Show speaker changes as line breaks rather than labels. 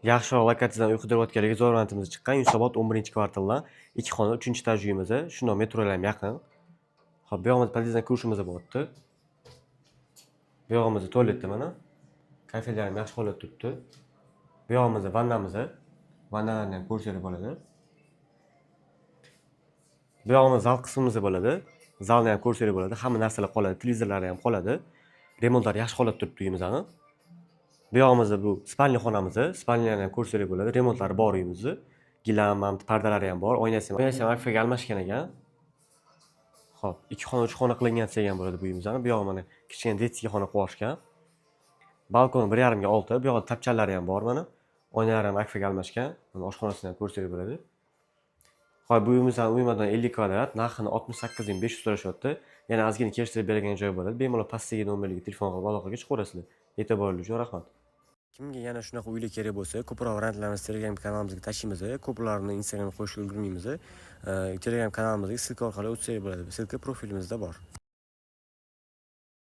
Yaxshiroq lokatsiyadan uy qidirayotganlarga zo'r variantimiz chiqqan. Yunusobod 11-kvartaldan 2 xona 3-etaj uyimiz. Shundoq metrolar ham yaqin. Xo'p, bu yog'imizda podyezddan ko'rishimiz bo'lyapti. Bu yog'imizda tualetda mana. Kayfiyatlar ham yaxshi holatda turibdi. Bu yog'imizda vannamiz. Vannalarni ham ko'rsangiz bo'ladi. Bu yog'imiz zal qismimiz bo'ladi. Zalni ham ko'rsangiz bo'ladi. Hamma narsalar qoladi, televizorlari ham qoladi. Remontlar yaxshi holatda turibdi uyimizning. Bu yog'imizda bu spalniya xonamiz. Spalniyalarni ham ko'rsangiz bo'ladi. Remontlari bor uyimizni. Gilam ham, pardalari ham bor. Oynasi ham akfaga almashgan ekan. Xo'p, 2 xona, 3 xona qilingan degan bo'ladi bu uyimizdan. Bu yoq mana kichkina detskiy xona qo'yishgan. Balkon 1,5 ga 6. Bu yoqda tapchalari ham bor mana. Oynalar ham akfaga almashgan. Mana oshxonasini ham ko'rsangiz bo'ladi. Xo'p, bu uyimizdan uymadan 50 kvadrat, narxini 68.500 so'rashyapti. Yana ozgina kelishtirib beradigan joy bo'ladi. Bemalol pastdagi nomerga telefon qilib aloqaga chiqaverasizlar. E'tiboringiz uchun rahmat. Kimga yana shunaqa uylar kerak bo'lsa, ko'proq variantlarni Telegram kanalimizga tashlaymiz. Ko'plarni Instagramga qo'shib ulgurmaymiz. Telegram kanalimizga silka orqali o'tsangiz bo'ladi. Silka profilimizda bor.